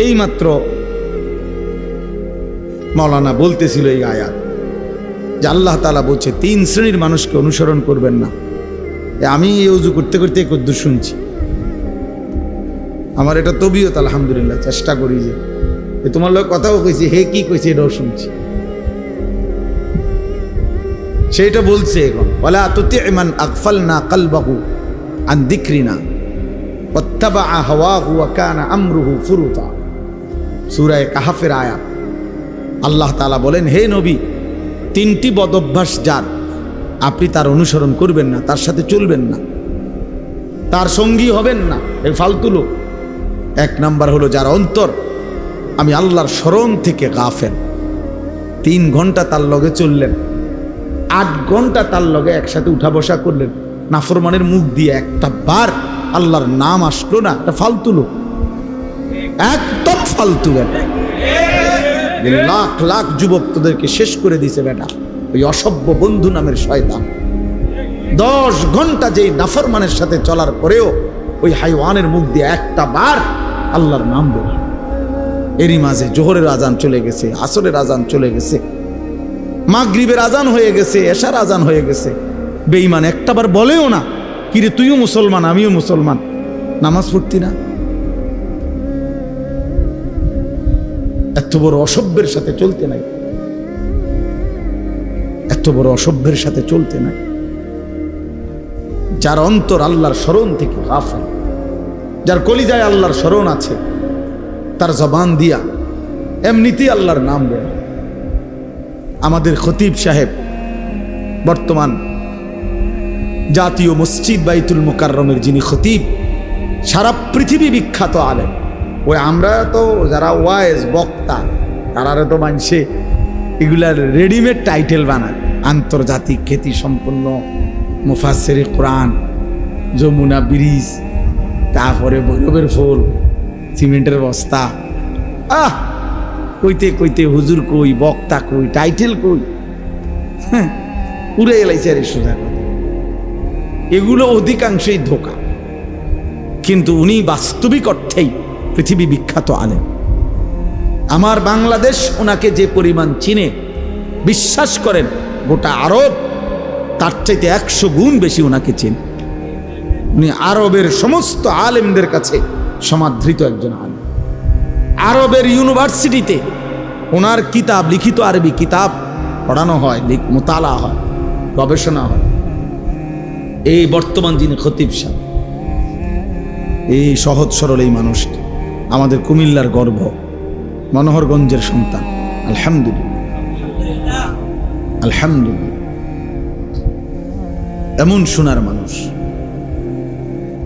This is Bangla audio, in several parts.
এইমাত্র মাওলানা বলতেছিল এই আয়াত যে আল্লাহ তাআলা বলছে 3 শ্রেণীর মানুষকে অনুসরণ করবেন না। আমি এই ওযু করতে করতে কদ্দু শুনছি, আমার এটা তবিয়ত, আলহামদুলিল্লাহ। চেষ্টা করি যে তোমার লোক কথাও কইছি, হে কি কইছে এটাও শুনছি। সেইটা বলছে এখন ওয়ালা তুতি মান আগফালনা কলবাহু আন যিকরিনা ওয়াত্তাবা হাওয়াহু ওয়া কানা আমরুহু ফুরুতা। সূরা কাহফের আয়াত। আল্লাহ তাআলা বলেন, হে নবী, 3টি বদ অভ্যাস যার, আপনি তার অনুসরণ করবেন না, তার সাথে চলবেন না, তার সঙ্গী হবেন না, এই ফালতু লোক। 1 নাম্বার হলো যার অন্তর আমি আল্লাহর স্মরণ থেকে গাফেল। 3 ঘন্টা তার লগে চললেন, 8 ঘন্টা তার লগে একসাথে উঠা বসা করলেন, নাফরমানের মুখ দিয়ে একটা বার আল্লাহর নাম আসলো না, এটা ফালতু লোক, একদম ফালতু। বেটা লাখ লাখ যুবক তোদেরকে শেষ করে দিছে বেটা, ওই অসভ্য বন্ধু নামের শয়তান। 10 ঘন্টা যেই নাফরমানের সাথে চলার পরেও ওই হাইওয়ানের মুখ দিয়ে একটা বার আল্লাহর নাম বলে। এরই মাঝে জোহরের আজান চলে গেছে, আসরের আজান চলে গেছে, মাগরিবের আজান হয়ে গেছে, এশার আজান হয়ে গেছে। বেঈমান একটাবার বলেও না, কিরে তুইও মুসলমান আমিও মুসলমান, নামাজ পড়তি না? এত বড় অসভ্যের সাথে চলতে নাই, এত বড় অসভ্যের সাথে চলতে নাই। যার অন্তর আল্লাহর স্মরণ থেকে গাফেল, যার কলিজায় আল্লাহর স্মরণ আছে, তার জবান দিয়া এমনিতেই আল্লাহর নাম বের। আমাদের খতিব সাহেব বর্তমান জাতীয় মসজিদ বাইতুল মুকাররমের যিনি খতিব, সারা পৃথিবী বিখ্যাত আলেম। ওই আমরা তো যারা ওয়াইজ বক্তা, তারা তো মানছে এগুলার রেডিমেড টাইটেল বানায়, আন্তর্জাতিক খ্যাতি সম্পন্ন মুফাসসিরে কোরআন, যমুনা ব্রিজ, তারপরে ভৈরবের ফুল, সিমেন্টের বস্তা। কইতে কইতে হুজুর কই, বক্তা কই, টাইটেল কই, উড়ে এলাইছে আরে সোজা কথা। এগুলো অধিকাংশই ধোঁকা, কিন্তু উনি বাস্তবিক অর্থেই পৃথিবী বিখ্যাত আলেম। আমার বাংলাদেশ ওনাকে যে পরিমাণ চিনে, বিশ্বাস করেন গোটা আরব তার চাইতে 100 গুণ বেশি ওনাকে চিনে। উনি আরবের সমস্ত আলেমদের কাছে সমাদৃত একজন আলেম। আরবের ইউনিভার্সিটিতে ওনার কিতাব, লিখিত আরবি কিতাব পড়ানো হয়, মোতালা হয়, গবেষণা হয়। এই বর্তমান যিনি খতিব সাহেব, এই সহজ সরল এই মানুষটি আমাদের কুমিল্লার গর্ব, মনোহরগঞ্জের সন্তান। আলহামদুলিল্লাহ, আলহামদুলিল্লাহ। এমন সোনার মানুষ,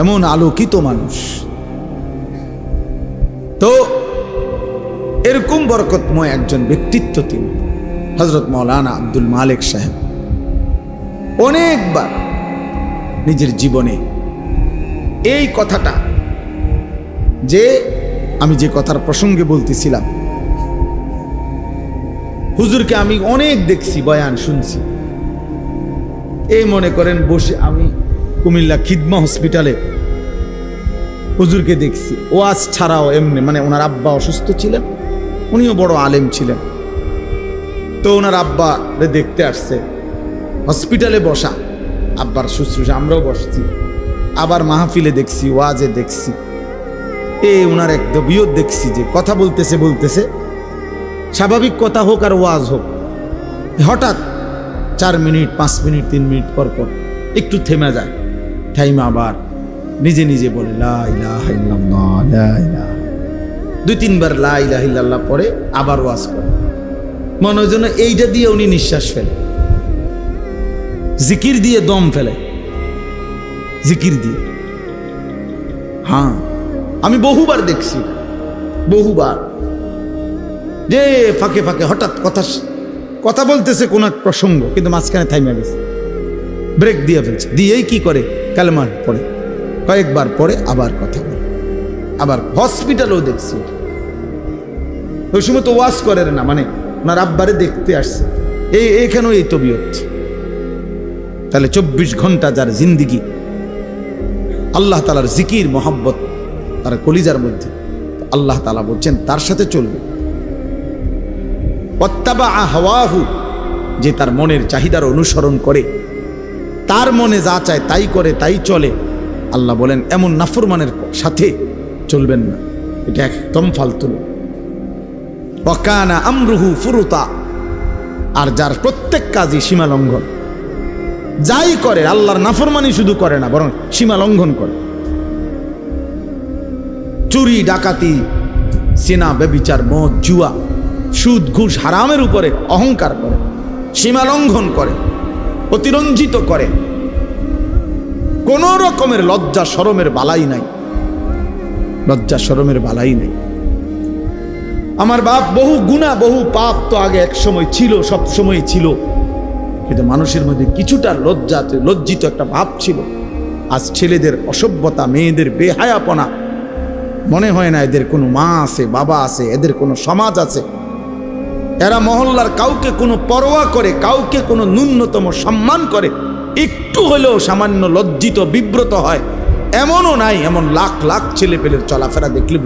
এমন আলোকিত মানুষ। তো এরকম বরকতময় একজন ব্যক্তিত্ব তিনি হযরত মাওলানা আব্দুল মালেক সাহেব। অনেকবার নিজের জীবনে এই কথাটা, যে আমি যে কথার প্রসঙ্গে বলতেছিলাম, হুজুরকে আমি অনেক দেখছি, বয়ান শুনছি। এই মনে করেন বসে আমি কুমিল্লা খিদমা হসপিটালে হুজুরকে দেখছি, ওয়াজ ছাড়াও এমনি, মানে ওনার আব্বা অসুস্থ ছিলেন, উনিও বড় আলেম ছিলেন। তো ওনার আব্বা দেখতে আসছে, হসপিটালে বসা আব্বার শুশ্রূষা, আমরাও বসছি। আবার মাহফিলে দেখছি, ওয়াজে দেখছি, ওনার এক দবিয়ত দেখছি যে কথা বলতেছে বলতেছে, স্বাভাবিক কথা হোক আর ওয়াজ হোক, হঠাৎ 4 মিনিট 5 মিনিট 3 মিনিট পর পর একটু থেমে যায়, থাইমা আবার নিজে নিজে বলে লা ইলাহা ইল্লাল্লাহ, লা ইলাহা। 2-3 বার লা ইলাহা ইল্লাল্লাহ পরে আবার ওয়াজ করে। মনে হয় যেন এইটা দিয়ে উনি নিঃশ্বাস ফেলে, জিকির দিয়ে দম ফেলে, জিকির দিয়ে। হ্যাঁ, আমি বহুবার দেখছি, বহুবার, যে ফাঁকে ফাঁকে হঠাৎ কথা বলতেছে কোন এক প্রসঙ্গ, কিন্তু মাঝখানে থাইমা গেছে, ব্রেক দিয়ে ফেলছে, দিয়েই কি করে কালেমা পড়ে, কয়েকবার পরে আবার কথা বলে। আবার হসপিটালেও দেখছি, ওই সময় তো ওয়াজ করে না, মানে ওনার আব্বারে দেখতে আসছে, এইখানেও এই তবিয়ত। তাহলে 24 ঘন্টা যার জিন্দিগি আল্লাহ তাআলার জিকির মহব্বত তার কলিজার মধ্যে, আল্লাহ তাআলা বলছেন তার সাথে চলবে। ওয়াত্তাবা হাওয়াহু, যে তার মনের চাহিদার অনুসরণ করে, তার মনে যা চায় তাই করে, তাই চলে, আল্লাহ বলেন এমন নাফরমানের সাথে চলবেন না, এটা একদম ফালতু। ওয়া কানা আমরুহু ফুরুতা, আর যার প্রত্যেক কাজই সীমা লঙ্ঘন, যাই করে আল্লাহর নাফরমানি শুধু করে না, বরং সীমা লঙ্ঘন করে। চুরি, ডাকাতি, সিনা, ব্যভিচার, মদ, জুয়া, সুদ, ঘুষ, হারামের উপরে অহংকার করে, সীমা লঙ্ঘন করে, অতিরঞ্জিত করে, কোন রকমের লজ্জা শরমের বালাই নাই, লজ্জা শরমের বালাই নাই। আমার বাপ বহু গুনাহ, বহু পাপ তো আগে এক সময় ছিল, সব সময় ছিল, কিন্তু মানুষের মধ্যে কিছুটা লজ্জিত একটা ভাব ছিল। আজ ছেলেদের অসভ্যতা, মেয়েদের বেহায়াপনা, মনে হয় না এদের কোনো মা আছে, বাবা আছে, এদের কোনো সমাজ আছে। এরা মহল্লার কাউকে কোনো পরোয়া করে, কাউকে কোনো ন্যূনতম সম্মান করে, একটু হলেও সামান্য লজ্জিত বিব্রত হয় এমনও নাই। এমন লাখ লাখ ছেলে পেলের চলাফেরা দেখলে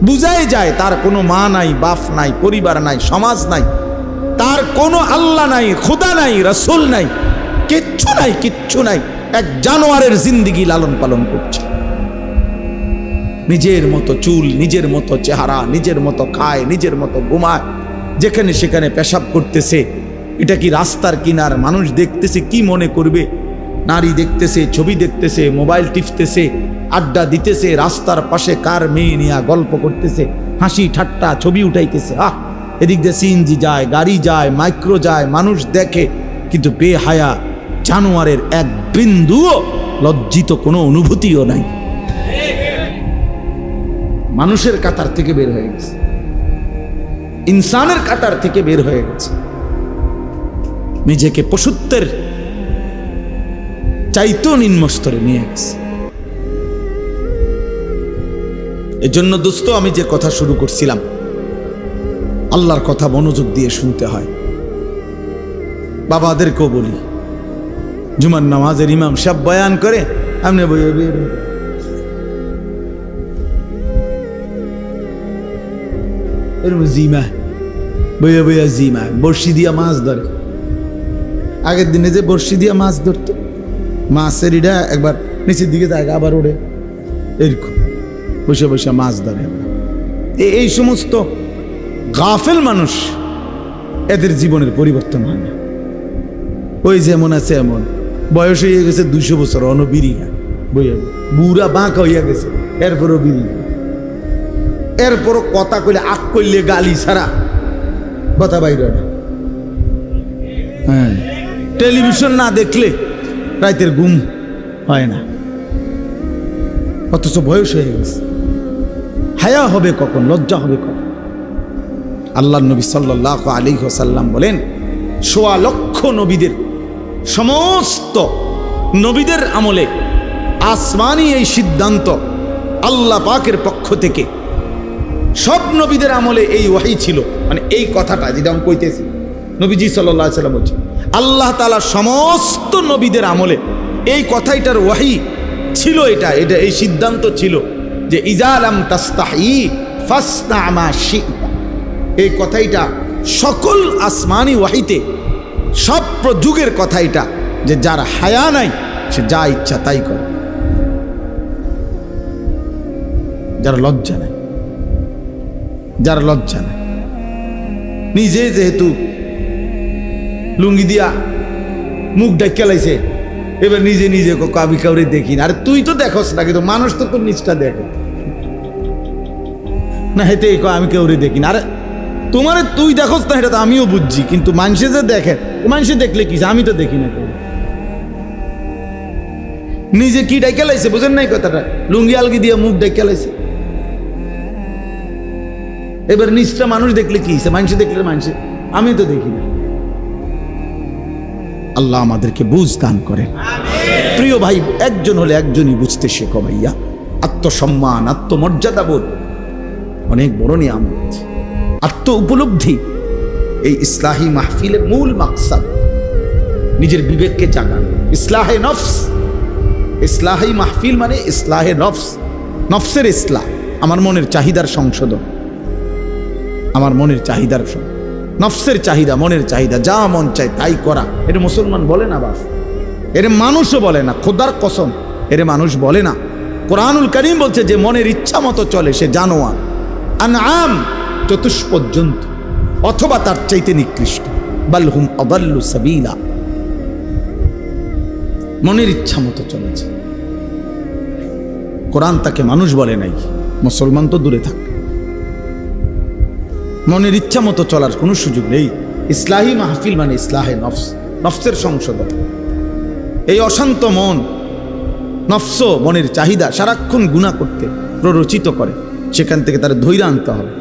বুঝাই যায় তার কোনো মা নাই, বাপ নাই, পরিবার নাই, সমাজ নাই, তার কোনো আল্লাহ নাই, খোদা নাই, রাসূল নাই, কিচ্ছু নাই, কিচ্ছু নাই। এক জানোয়ারের জিন্দেগি লালন পালন করছে, নিজের মতো চুল, নিজের মতো চেহারা, নিজের মতো খায়, নিজের মতো ঘুমায়, যেখানে সেখানে পেশাব করতেছে। এটা কি রাস্তার কিনার? মানুষ দেখতেছে, কি মনে করবে? নারী দেখতেছে, ছবি দেখতেছে, মোবাইল টিপতেছে, আড্ডা দিতেছে, রাস্তার পাশে কার মেয়ে নিয়ে গল্প করতেছে, হাসি ঠাট্টা ছবি উঠাইতেছে। এদিক দিয়ে সিএনজি যায়, গাড়ি যায়, মাইক্রো যায়, মানুষ দেখে, কিন্তু বেহায়া জানোয়ারের এক বিন্দুও লজ্জিত কোনো অনুভূতিও নাই। মানুষের কাতার থেকে বের হয়ে গেছে, ইনসানের কাতার থেকে বের হয়ে গেছে, নিজেকে পশুত্বের চাইতেও নিম্ন স্তরে নিয়ে গেছে। এজন্য দোস্ত, আমি যে কথা শুরু করছিলাম, আল্লাহর কথা মনোযোগ দিয়ে শুনতে হয়। বাবাদেরকেও বলি, জুমার নামাজের ইমাম সাহেব বয়ান করে, আপনি বইয়া জিমা বইয়া বইয়া জিমা, বড়শি দিয়া মাছ ধরে। আগের দিনে যে বড়শি দিয়া মাছ ধরতো, মাছের ইটা একবার নিচের দিকে যায়, আবার ওড়ে, এরকম বসে বসে মাছ ধরে। এই সমস্ত গাফেল মানুষ, এদের জীবনের পরিবর্তন হয় না। ওই যেমন আছে এমন, বয়স হয়ে গেছে 200 বছর, অনবিরি বইয়া, বুড়া বাঁকা হইয়া গেছে, এরপরও বিড়ি, এরপরও কথা কইলে আগ করলে গালি ছাড়া কথা বাইর হয় না। হ্যাঁ, টেলিভিশন না দেখলে রাতের ঘুম হয় না, অথচ বয়স হয়ে গেছে। হায়া হবে কখন? লজ্জা হবে কখন? আল্লাহ নবী সাল্লাল্লাহু আলাইহি ওয়াসাল্লাম বলেন, 1.25 লক্ষ নবীদের, সমস্ত নবীদের আমলে আসমানি এই সিদ্ধান্ত আল্লাহ পাকের পক্ষ থেকে, সব নবীদের আমলে এই ওয়াহী ছিল। মানে এই কথাটা যেটা আমি কইতেছি, নবীজি সাল্লাল্লাহু আলাইহি ওয়াসাল্লাম বলছেন, আল্লাহ তাআলা সমস্ত নবীদের আমলে এই কথাটার ওয়াহী ছিল। এটা এই সিদ্ধান্ত ছিল যে ইজা লাম তাস্তাহি ফাসনা মা শি'তা। এই কথাইটা সকল আসমানি ওয়াহীতে, সব যুগের কথাইটা, যে যার হায়া নাই সে যা ইচ্ছা তাই করে, যার লজ্জা নাই, যার লজ্জা নাই। নিজে যেহেতু লুঙ্গি দিয়া মুখ ডাক্কা লাইছে, এবার নিজে নিজে আমি কাউরে দেখি না। আরে তুই তো দেখোস না, কিন্তু মানুষ তো তোর নিচটা দেখে না, হেতে আমি কাউরে দেখি না। আরে তোমারে তুই দেখোস না, এটা তো আমিও বুঝছি, কিন্তু মানুষে যে দেখে, মানুষে দেখলে কি, আমি তো দেখি না। নিজে কি ডাক্কা লাইছে, বুঝেন নাই কথাটা? লুঙ্গি আলগি দিয়ে মুখ ডাক্কা লাইছে। এবার নিচটা মানুষ দেখলে কি, মানুষে দেখলে মানুষে, আমি তো দেখি না। আল্লাহ আমাদেরকে বুঝ দান করেন। প্রিয় ভাই, একজন হলে একজনই বুঝতে শেখো ভাইয়া। আত্মসম্মান, আত্মমর্যাদা বোধ অনেক বড় নিয়ামত। আত্ম উপলব্ধি এই ইসলাহি মাহফিলের মূল মাকসাদ। নিজের বিবেককে জাগানো, ইসলাহে নফস। ইসলাহি মাহফিল মানে ইসলাহে নফস, নফসের ইসলাহ, আমার মনের চাহিদার সংশোধন, আমার মনের চাহিদার নফসের চাহিদা, মনের চাহিদা, যা মন চায় তাই করা। এটা মুসলমান বলে না বাস, এর মানুষও বলে না, খোদার কসম এর মানুষ বলে না। কোরআনুল কারীম বলছে যে মনের ইচ্ছা মতো চলে সে জানোয়ার, আনআম চতুষ্পদ জন্তু, অথবা তার চাইতে নিকৃষ্ট, বাল হুম আদাল্লু সাবিলা। মনের ইচ্ছা মতো চলেছে। কোরআন তাকে মানুষ বলে নাই, মুসলমান তো দূরে থাক। মনের ইচ্ছা মতো চলার কোনো সুযোগ নেই। ইসলাহি মাহফিল মানে ইসলাহে নফস, নফসের সংশোধন। এই অশান্ত মন, নফস মনের চাহিদা সারাক্ষণ গুনাহ করতে প্ররোচিত করে, সেখান থেকে তার ধৈর্য আনতে হবে,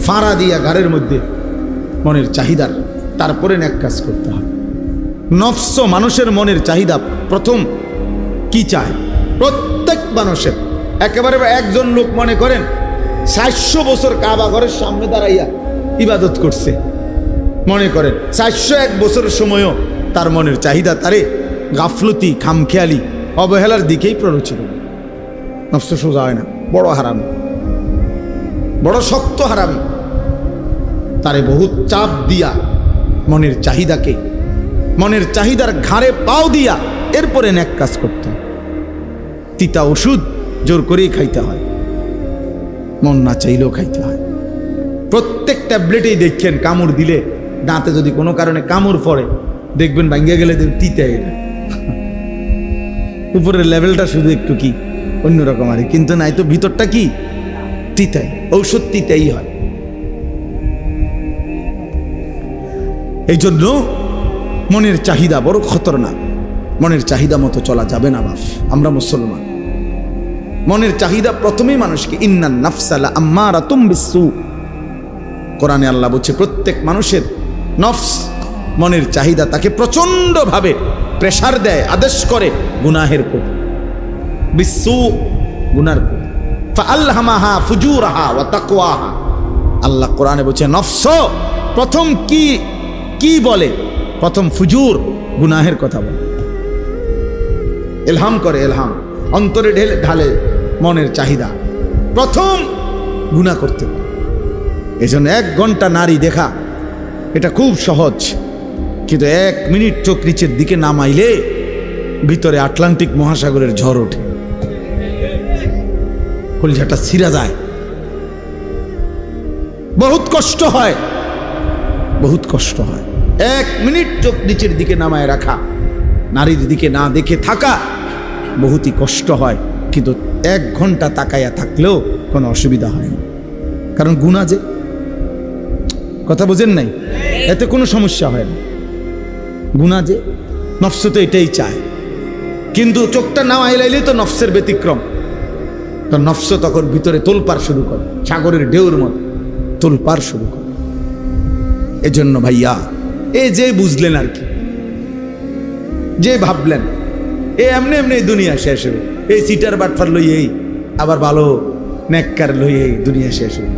ফাঁড়া দিয়া ঘাড়ের মধ্যে মনের চাহিদার, তারপরে ন্যাক কাজ করতে হবে। নফস মানুষের মনের চাহিদা প্রথম কি চায়? প্রত্যেক মানুষের, একেবারে একজন লোক মনে করেন 400 বছর কাবা ঘরের সামনে দাঁড়াইয়া ইবাদত করছে, মনে করেন 401 বছরের সময়ও তার মনের চাহিদা তারে গাফলতি, খামখেয়ালি, অবহেলার দিকেই প্ররোচিত। নফস সোজা হয় না, বড় হারামি, বড় শক্ত হারামি। তারে বহুত চাপ দিয়া মনের চাহিদাকে, মনের চাহিদার ঘাড়ে পাও দিয়া এরপরে ন্যাক কাজ করতে হয়। তিতা ওষুধ জোর করেই খাইতে হয়, মন না চাইলেও খাইতে হয়। প্রত্যেক ট্যাবলেটেই দেখছেন কামড় দিলে, দাঁতে যদি কোনো কারণে কামড় পড়ে দেখবেন ভাঙ্গিয়া গেলে তিতা, এটা উপরের লেভেলটা শুধু একটু কি অন্যরকম আর, কিন্তু নাই তো ভিতরটা কি তিতাই, ঔষধ তিতাই হয়। এই জন্য মনের চাহিদা বড় খতরনাক। মনের চাহিদা মতো চলা যাবে না বাপ। আমরা মুসলমান, মনের চাহিদা প্রথমেই মানুষকে, ইন্নান নাফসা লাআম্মারাতুম বিসসু। কোরআনে আল্লাহ বলছে প্রত্যেক মানুষের নফস, মনের চাহিদা তাকে প্রচন্ডভাবে প্রেসার দেয়, আদেশ করে গুনাহের প্রতি, বিসসু গুনার প্রতি। ফাআলহামাহা ফুজুরাহা ওয়া তাকওয়াহা। আল্লাহ কোরআনে বলছে নফস প্রথম কি বলে? প্রথম ফুজুর, গুনাহের কথা বলে, ইলহাম করে, ইলহাম অন্তরে ঢালে মনের চাহিদা, প্রথম গুনাহ করতে পারে। এজন্য 1 ঘন্টা নারী দেখা এটা খুব সহজ, কিন্তু 1 মিনিট চোখ নিচের দিকে নামাইলে ভিতরে আটলান্টিক মহাসাগরের ঝড় ওঠে, কলিজাটা ছিঁড়া যায়, বহুত কষ্ট হয়, বহুত কষ্ট হয়। 1 মিনিট চোখ নিচের দিকে নামায় রাখা, নারীর দিকে না দেখে থাকা বহুতই কষ্ট হয়, কিন্তু 1 ঘন্টা তাকাইয়া থাকলেও কোনো অসুবিধা হয় না, কারণ গুনাহ যে, কথা বোঝেন নাই, এতে কোনো সমস্যা হয় না। গুনাহ যে, নফস তো এটাই চায়, কিন্তু চোখটা নামাই লাইলে তো নফসের ব্যতিক্রম, তো নফস তখন ভিতরে তোলপাড় শুরু করে, সাগরের ঢেউর মতো তোলপাড় শুরু করে। এজন্য ভাইয়া, যে বুঝলেন আর কি, যে ভাবলেন এমনি এমনি দুনিয়া শেষ হবে, এই সিটার বাটফার লই, এই আবার ভালো নেককার লই, এই দুনিয়া শেষ হবে।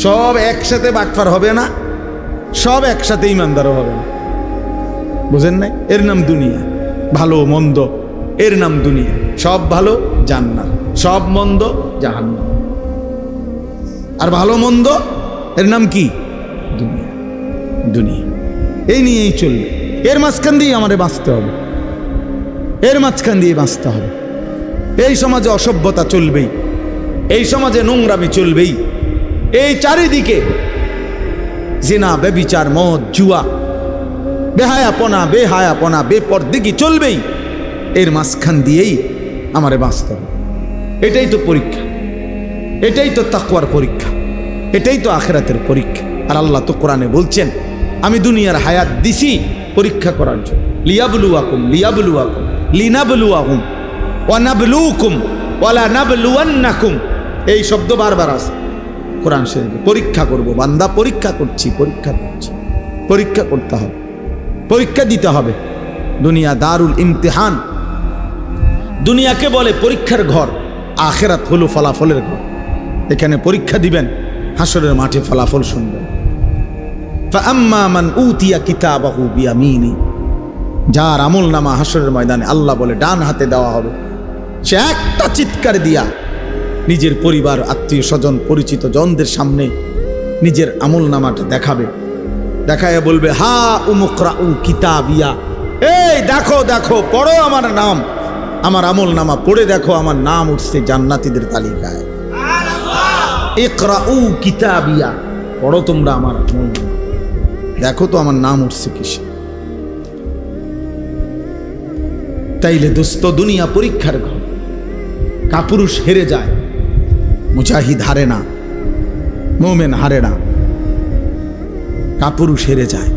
সব একসাথে বাটফার হবে না, সব একসাথে ইমানদারও হবে না, বুঝেন নাই? এর নাম দুনিয়া। ভালো মন্দ এর নাম দুনিয়া। সব ভালো জান্নাত, সব মন্দ জাহান্নাম। আর ভালো মন্দ এর নাম কি? দুনিয়া। দুনিয়া এই নিয়েই চলবে, এর মাঝখান দিয়ে আমাদের বাঁচতে হবে, এর মাঝখান দিয়ে বাঁচতে হবে। এই সমাজে অসভ্যতা চলবেই, এই সমাজে নোংরামি চলবেই, এই চারিদিকে জিনা, ব্যভিচার, মদ, জুয়া, বেহায়াপনা, বেহায়াপনা, বেপরদিগি চলবেই। এর মাঝখান দিয়েই আমারে বাঁচতে হবে। এটাই তো পরীক্ষা, এটাই তো তাকওয়ার পরীক্ষা, এটাই তো আখিরাতের পরীক্ষা। আর আল্লাহ তো কোরআনে বলছেন, আমি দুনিয়ার হায়াত দিছি পরীক্ষা করার জন্য, লিয়াবলুয়াকুম লিয়াবলুয়াকুম লিনাবলুয়াহুম ওয়া নাবলুকুম ওয়া লা নাবলুয়ান্নাকুম। এই শব্দ বারবার আছে কোরআন শরীফে। পরীক্ষা করব বান্দা, পরীক্ষা করছি, পরীক্ষা করছি, পরীক্ষা করতে হবে, পরীক্ষা দিতে হবে। দুনিয়া দারুল ইমতিহান, দুনিয়াকে বলে পরীক্ষার ঘর, আখিরাত হলো ফলাফলের ঘর। এখানে পরীক্ষা দিবেন, হাসরের মাঠে ফলাফল শুনবেন। ফাআম্মা মান উতিয়া কিতাবাহু বিয়ামিনি, যার আমল নামা হাসরের ময়দানে আল্লাহ বলে ডান হাতে দেওয়া হবে, সে একটা চিৎকার দিয়া নিজের পরিবার, আত্মীয় স্বজন, পরিচিত জনদের সামনে নিজের আমল নামাটা দেখাবে, দেখায় বলবে হা উমুকরাউ কিতাবিয়া, এই দেখো দেখো পড়ো আমার নাম, আমার আমল নামা পড়ে দেখো আমার নাম উঠছে জান্নাতীদের তালিকায়। ইকরাউ কিতাবিয়া, পড়ো তোমরা আমার আমল নামা, দেখো তো আমার নাম উঠছে কিসে। তাইলে দোস্ত দুনিয়া পরীক্ষার ঘর, কাপুরুষ হেরে যায়, মুজাহিদ হারে না, মোমেন হারে না, কাপুরুষ হেরে যায়।